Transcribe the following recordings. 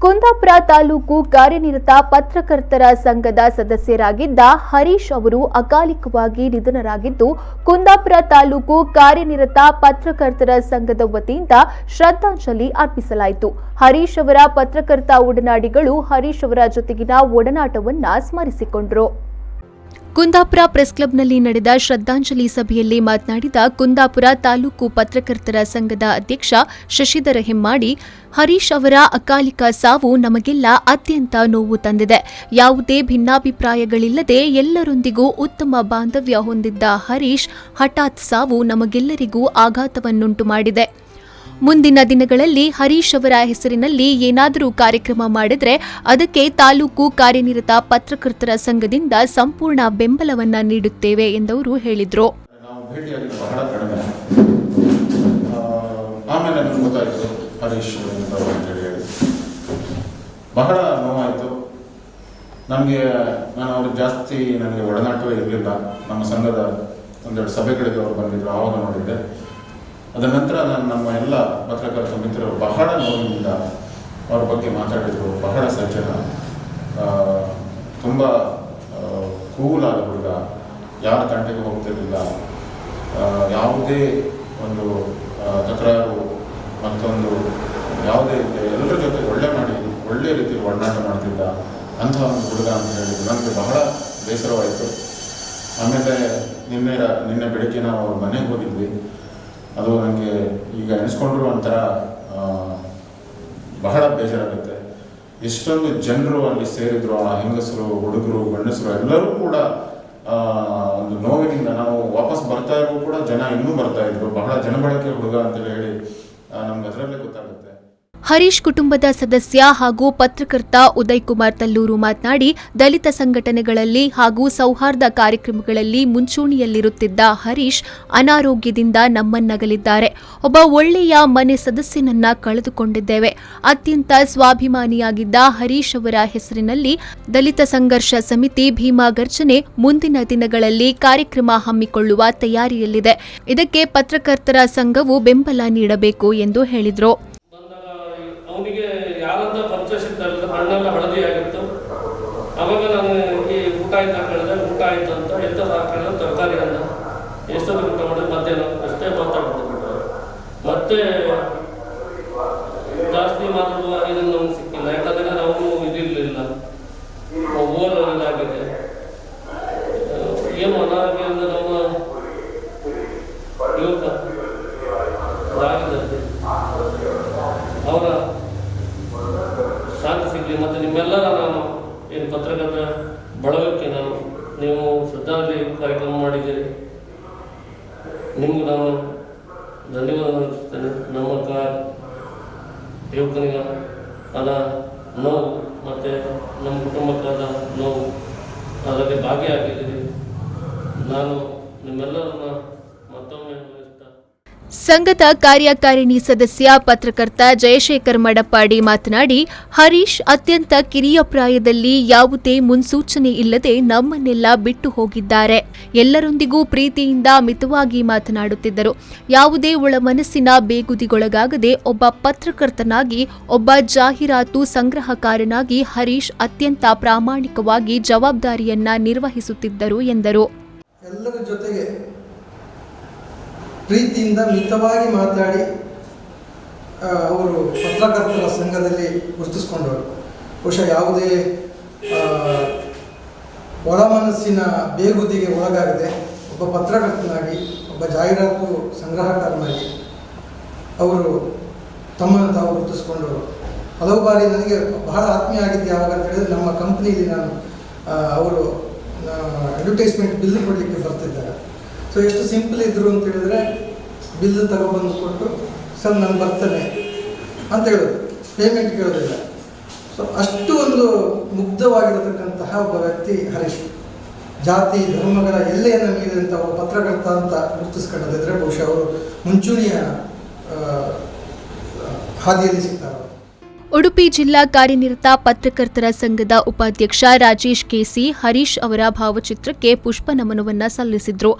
ಕುಂದಾಪುರ ತಾಲೂಕು ಕಾರ್ಯನಿರತ ಪತ್ರಕರ್ತರ ಸಂಘದ ಸದಸ್ಯರಾಗಿದ್ದ ಹರೀಶ್ ಅವರು ಅಕಾಲಿಕವಾಗಿ ನಿಧನರಾಗಿದ್ದು, ಕುಂದಾಪುರ ತಾಲೂಕು ಕಾರ್ಯನಿರತ ಪತ್ರಕರ್ತರ ಸಂಘದ ವತಿಯಿಂದ ಶ್ರದ್ಧಾಂಜಲಿ ಅರ್ಪಿಸಲಾಯಿತು. ಹರೀಶ್ ಅವರ ಪತ್ರಕರ್ತ ಒಡನಾಡಿಗಳು ಹರೀಶ್ ಅವರ ಜೊತೆಗಿನ ಒಡನಾಟವನ್ನು ಸ್ಮರಿಸಿಕೊಂಡರು. ಕುಂದಾಪುರ ಪ್ರೆಸ್ ಕ್ಲಬ್ನಲ್ಲಿ ನಡೆದ ಶ್ರದ್ಧಾಂಜಲಿ ಸಭೆಯಲ್ಲಿ ಮಾತನಾಡಿದ ಕುಂದಾಪುರ ತಾಲೂಕು ಪತ್ರಕರ್ತರ ಸಂಘದ ಅಧ್ಯಕ್ಷ ಶಶಿಧರ ಹೆಮ್ಮಾಡಿ, ಹರೀಶ್ ಅವರ ಅಕಾಲಿಕ ಸಾವು ನಮಗೆಲ್ಲ ಅತ್ಯಂತ ನೋವು ತಂದಿದೆ. ಯಾವುದೇ ಭಿನ್ನಾಭಿಪ್ರಾಯಗಳಿಲ್ಲದೆ ಎಲ್ಲರೊಂದಿಗೂ ಉತ್ತಮ ಬಾಂಧವ್ಯ ಹೊಂದಿದ್ದ ಹರೀಶ್ ಹಠಾತ್ ಸಾವು ನಮಗೆಲ್ಲರಿಗೂ ಆಘಾತವನ್ನುಂಟು ಮಾಡಿದೆ. ಮುಂದಿನ ದಿನಗಳಲ್ಲಿ ಹರೀಶ್ ಅವರ ಹೆಸರಿನಲ್ಲಿ ಏನಾದರೂ ಕಾರ್ಯಕ್ರಮ ಮಾಡಿದರೆ ಅದಕ್ಕೆ ತಾಲೂಕು ಕಾರ್ಯನಿರತ ಪತ್ರಕರ್ತರ ಸಂಘದಿಂದ ಸಂಪೂರ್ಣ ಬೆಂಬಲವನ್ನ ನೀಡುತ್ತೇವೆ ಎಂದವರು ಹೇಳಿದರು. ಬಹಳ ನೋವಾಯಿತು ನಮಗೆ. ನಾನು ಅವ್ರಿಗೆ ಜಾಸ್ತಿ ನನಗೆ ಒಡನಾಟವೇ ಇರಲಿಲ್ಲ. ನಮ್ಮ ಸಂಘದ ಒಂದೆರಡು ಸಭೆಗಳಿಗೆ ಅವರು ಬಂದಿದ್ದರು, ಆವಾಗ ನೋಡಿದ್ದೆ. ಅದರ ನಂತರ ನಾನು ನಮ್ಮ ಎಲ್ಲ ಪತ್ರಕರ್ತ ಮಿತ್ರರು ಬಹಳ ನೋವಿನಿಂದ ಅವ್ರ ಬಗ್ಗೆ ಮಾತಾಡಿದರು. ಬಹಳ ಸಜ್ಜನ, ತುಂಬ ಕೂಲ್ ಆದ ಹುಡುಗ, ಯಾರ ತಂಟೆಗೆ ಹೋಗ್ತಿರಲಿಲ್ಲ, ಯಾವುದೇ ಒಂದು ತಕರಾರು ಮತ್ತೊಂದು ಯಾವುದೇ ಎಲ್ಲರ ಜೊತೆ ಒಳ್ಳೆ ರೀತಿಯಲ್ಲಿ ಒಡನಾಟ ಮಾಡ್ತಿದ್ದ ಅಂಥ ಒಂದು ಹುಡುಗ ಅಂತ ಹೇಳಿದ್ರು. ನನಗೆ ಬಹಳ ಬೇಸರವಾಯಿತು. ಆಮೇಲೆ ನಿನ್ನೆ ಬೆಳಗ್ಗೆ ನಾವು ಅವ್ರ ಮನೆಗೆ ಹೋಗಿದ್ವಿ. ಅದು ನನಗೆ ಈಗ ಎಣಿಸ್ಕೊಂಡ್ರು ಒಂಥರ ಬಹಳ ಬೇಜಾರಾಗುತ್ತೆ. ಎಷ್ಟೊಂದು ಜನರು ಅಲ್ಲಿ ಸೇರಿದ್ರು, ಆ ಹೆಂಗಸರು, ಹುಡುಗರು, ಗಂಡಸರು ಎಲ್ಲರೂ ಕೂಡ ಒಂದು ನೋವಿನಿಂದ ನಾವು ವಾಪಸ್ ಬರ್ತಾ ಇದ್ರು ಕೂಡ ಜನ ಇನ್ನೂ ಬರ್ತಾ ಇದ್ರು. ಬಹಳ ಜನಬಳಕೆ ಹುಡುಗ ಅಂತ ಹೇಳಿ ನಮ್ಗೆ ಅದರಲ್ಲೇ ಗೊತ್ತಾಗುತ್ತೆ. ಹರೀಶ್ ಕುಟುಂಬದ ಸದಸ್ಯ ಹಾಗೂ ಪತ್ರಕರ್ತ ಉದಯ್ ಕುಮಾರ್ ತಲ್ಲೂರು ಮಾತನಾಡಿ, ದಲಿತ ಸಂಘಟನೆಗಳಲ್ಲಿ ಹಾಗೂ ಸೌಹಾರ್ದ ಕಾರ್ಯಕ್ರಮಗಳಲ್ಲಿ ಮುಂಚೂಣಿಯಲ್ಲಿರುತ್ತಿದ್ದ ಹರೀಶ್ ಅನಾರೋಗ್ಯದಿಂದ ನಮ್ಮನ್ನಗಲಿದ್ದಾರೆ. ಒಬ್ಬ ಒಳ್ಳೆಯ ಮನೆ ಸದಸ್ಯನನ್ನ ಕಳೆದುಕೊಂಡಿದ್ದೇವೆ. ಅತ್ಯಂತ ಸ್ವಾಭಿಮಾನಿಯಾಗಿದ್ದ ಹರೀಶ್ ಅವರ ಹೆಸರಿನಲ್ಲಿ ದಲಿತ ಸಂಘರ್ಷ ಸಮಿತಿ ಭೀಮಾ ಗರ್ಜನೆ ಮುಂದಿನ ದಿನಗಳಲ್ಲಿ ಕಾರ್ಯಕ್ರಮ ಹಮ್ಮಿಕೊಳ್ಳುವ ತಯಾರಿಯಲ್ಲಿದೆ. ಇದಕ್ಕೆ ಪತ್ರಕರ್ತರ ಸಂಘವು ಬೆಂಬಲ ನೀಡಬೇಕು ಎಂದು ಹೇಳಿದರು. ಅವನಿಗೆ ಯಾರಂತ ಪರಿಚಯ ಸಿಗ್ತಾರಲ್ಲ, ಹಣ್ಣೆಲ್ಲ ಹಳದಿ ಆಗಿತ್ತು. ಆವಾಗ ನಾನು ಈ ಊಟ ಆಯ್ತು ಹಾಕಿದ್ರೆ ಊಟ ಆಯ್ತು ಅಂತ ಎಂತ ಹಾಕಿದ್ರೆ ತರಕಾರಿ ಅನ್ನ ಎಷ್ಟೊಂದು ಊಟ ಮಾಡಿದ್ರೆ ಮಧ್ಯಾಹ್ನ ಅಷ್ಟೇ ಮಾತಾಡ್ತಿದ್ದೆ. ಮತ್ತೆ ಜಾಸ್ತಿ ಮಾತಾಡುವ ಇದನ್ನು ನಮ್ಗೆ ಸಿಕ್ಕಿಲ್ಲ. ಯಾಕಂದ್ರೆ ನಾವು ಇದಿರಲಿಲ್ಲ, ಓವರ್ ಇದಾಗಿದೆ. ಏನು ಅನಾರೋಗ್ಯ ಅಂದ್ರೆ ನಮ್ಮ ಯುವಕ ಇದಾಗಿದೆ. ಅವರ ಶಾಂತಿ ಸಿಗಲಿ. ಮತ್ತು ನಿಮ್ಮೆಲ್ಲರ ನಾನು ಏನು ಪತ್ರಕರ್ತ ಬಳಗಕ್ಕೆ ನೀವು ಶ್ರದ್ಧಾಂಜಲಿ ಕಾರ್ಯಕ್ರಮ ಮಾಡಿದ್ದೀರಿ, ನಿಮ್ಗೆ ನಾನು ಧನ್ಯವಾದ ಅರ್ಪಿಸ್ತೇನೆ. ನಮ್ಮ ಯುವಕನಿಗೆ ಆದ ನೋವು ಮತ್ತು ನಮ್ಮ ಕುಟುಂಬಕ್ಕಾದ ನೋವು ಅದರಲ್ಲಿ ಭಾಗಿಯಾಗಿದ್ದೀರಿ. ನಾನು ನಿಮ್ಮೆಲ್ಲರನ್ನ ಮತ್ತೊಮ್ಮೆ ಸಂಘದ ಕಾರ್ಯಕಾರಿಣಿ ಸದಸ್ಯ ಪತ್ರಕರ್ತ ಜಯಶೇಖರ್ ಮಡಪ್ಪಾಡಿ ಮಾತನಾಡಿ, ಹರೀಶ್ ಅತ್ಯಂತ ಕಿರಿಯ ಪ್ರಾಯದಲ್ಲಿ ಯಾವುದೇ ಮುನ್ಸೂಚನೆ ಇಲ್ಲದೆ ನಮ್ಮನ್ನೆಲ್ಲ ಬಿಟ್ಟು ಹೋಗಿದ್ದಾರೆ. ಎಲ್ಲರೊಂದಿಗೂ ಪ್ರೀತಿಯಿಂದ ಮಿತವಾಗಿ ಮಾತನಾಡುತ್ತಿದ್ದರು. ಯಾವುದೇ ಒಳಮನಸ್ಸಿನ ಬೇಗುದಿಗೊಳಗಾಗದೆ ಒಬ್ಬ ಪತ್ರಕರ್ತನಾಗಿ, ಒಬ್ಬ ಜಾಹೀರಾತು ಸಂಗ್ರಹಕಾರನಾಗಿ ಹರೀಶ್ ಅತ್ಯಂತ ಪ್ರಾಮಾಣಿಕವಾಗಿ ಜವಾಬ್ದಾರಿಯನ್ನ ನಿರ್ವಹಿಸುತ್ತಿದ್ದರು ಎಂದರು. ಎಲ್ಲರ ಜೊತೆಗೆ ಪ್ರೀತಿಯಿಂದ ಮಿತವಾಗಿ ಮಾತಾಡಿ ಅವರು ಪತ್ರಕರ್ತರ ಸಂಘದಲ್ಲಿ ಗುರುತಿಸ್ಕೊಂಡವರು. ಬಹುಶಃ ಯಾವುದೇ ಒಳಮನಸ್ಸಿನ ಬೇಗುದಿಗೆ ಒಳಗಾಗದೆ ಒಬ್ಬ ಪತ್ರಕರ್ತನಾಗಿ, ಒಬ್ಬ ಜಾಹೀರಾತು ಸಂಗ್ರಹಕಾರನಾಗಿ ಅವರು ತಮ್ಮನ್ನು ತಾವು ಗುರುತಿಸ್ಕೊಂಡವರು. ಹಲವು ಬಾರಿ ನನಗೆ ಬಹಳ ಆತ್ಮೀಯ ಆಗಿದ್ದು ಯಾವಾಗ ಅಂತ ಹೇಳಿದ್ರೆ, ನಮ್ಮ ಕಂಪ್ನಿಯಲ್ಲಿ ನಾನು ಅವರು ಅಡ್ವರ್ಟೈಸ್ಮೆಂಟ್ ಬಿಲ್ ಕೊಡಲಿಕ್ಕೆ ಬರ್ತಿದ್ದಾರೆ. ಸೊ ಎಷ್ಟು ಸಿಂಪಲ್ ಇದ್ದರು ಅಂತ ಹೇಳಿದ್ರೆ, ಬಿಲ್ ತಗೊಬಂದು ಕೊಟ್ಟು ಸರ್ ನಾನು ಬರ್ತೇನೆ ಅಂತ ಹೇಳೋದು, ಪೇಮೆಂಟ್ ಕೇಳೋದಿಲ್ಲ. ಸೊ ಅಷ್ಟು ಒಂದು ಮುಗ್ಧವಾಗಿರತಕ್ಕಂತಹ ಒಬ್ಬ ವ್ಯಕ್ತಿ ಹರೀಶ್. ಜಾತಿ ಧರ್ಮಗಳ ಎಲ್ಲೆಯನ್ನು ಮೀರಿದಂಥ ಒಬ್ಬ ಪತ್ರಕರ್ತ ಅಂತ ಗುರುತಿಸ್ಕೊಳ್ಳೋದಿದ್ರೆ ಬಹುಶಃ ಅವರು ಮುಂಚೂಣಿಯ ಹಾದಿಯಲ್ಲಿ ಸಿಗ್ತಾರೆ. ಉಡುಪಿ ಜಿಲ್ಲಾ ಕಾರ್ಯನಿರತ ಪತ್ರಕರ್ತರ ಸಂಘದ ಉಪಾಧ್ಯಕ್ಷ ರಾಜೇಶ್ ಕೆಸಿ ಹರೀಶ್ ಅವರ ಭಾವಚಿತ್ರಕ್ಕೆ ಪುಷ್ಪ ನಮನವನ್ನ ಸಲ್ಲಿಸಿದ್ರು.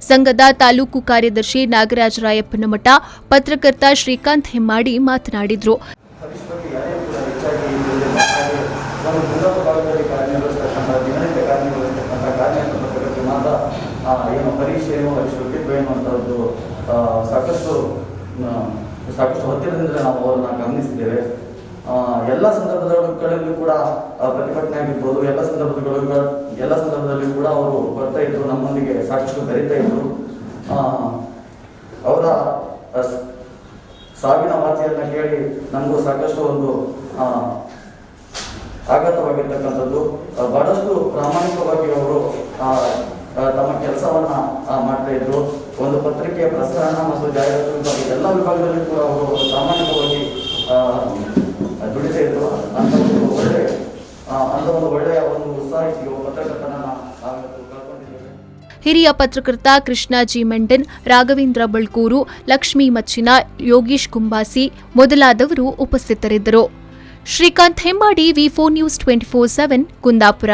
ಸಂಘದ ತಾಲೂಕು ಕಾರ್ಯದರ್ಶಿ ನಾಗರಾಜ ರಾಯಪ್ಪನಮಠ, ಪತ್ರಕರ್ತ ಶ್ರೀಕಾಂತ್ ಹೆಮ್ಮಾಡಿ ಮಾತನಾಡಿದರು. ಏನು ಪರೀಕ್ಷೆ ಏನು ಶುಲ್ಕಿತ್ವ ಎನ್ನುವಂಥದ್ದು ಸಾಕಷ್ಟು ಹೊತ್ತಿರದಿಂದ ನಾವು ಅವರನ್ನು ಗಮನಿಸಿದ್ದೇವೆ. ಎಲ್ಲ ಸಂದರ್ಭಗಳಲ್ಲೂ ಕೂಡ ಪ್ರತಿಭಟನೆ ಆಗಿರ್ಬೋದು, ಎಲ್ಲ ಸಂದರ್ಭದಲ್ಲಿ ಕೂಡ ಅವರು ಬರ್ತಾ ಇದ್ರು, ನಮ್ಮೊಂದಿಗೆ ಸಾಕಷ್ಟು ಬೆರೀತಾ ಇದ್ರು. ಅವರ ಸಾವಿನ ವಾರ್ತೆಯನ್ನು ಕೇಳಿ ನಮಗೂ ಸಾಕಷ್ಟು ಒಂದು ಆಘಾತವಾಗಿರ್ತಕ್ಕಂಥದ್ದು. ಬಹಳಷ್ಟು ಪ್ರಾಮಾಣಿಕವಾಗಿ ಅವರು ತಮ್ಮ ಕೆಲಸವನ್ನ ಮಾಡ್ತಾ ಇದ್ರು. ಒಂದು ಪತ್ರಿಕೆಯ ಪ್ರಸರಣ ಮತ್ತು ಜಾಹೀರಾತು ವಿಭಾಗ ಎಲ್ಲ ವಿಭಾಗದಲ್ಲಿ ಕೂಡ ಅವರು ಪ್ರಾಮಾಣಿಕವಾಗಿ ದುಡಿತಾ ಇದ್ರು. ಅಂತ ಒಂದು ಒಳ್ಳೆಯ ಒಂದು ಉತ್ಸಾಹಕ್ಕೆ ಪತ್ರಕರ್ತನನ್ನ ಕಳ್ಕೊಂಡಿದ್ದೇವೆ. ಹಿರಿಯ ಪತ್ರಕರ್ತ ಕೃಷ್ಣ ಜಿ ಮೆಂಡನ್, ರಾಘವೇಂದ್ರ ಬಳ್ಕೂರು, ಲಕ್ಷ್ಮೀ ಮಚ್ಚಿನ, ಯೋಗೀಶ್ ಕುಂಬಾಸಿ ಮೊದಲಾದವರು ಉಪಸ್ಥಿತರಿದ್ದರು. ಶ್ರೀಕಾಂತ್ ಹೆಮ್ಮಾಡಿ, ವಿ4 ನ್ಯೂಸ್ 24/7 ಕುಂದಾಪುರ.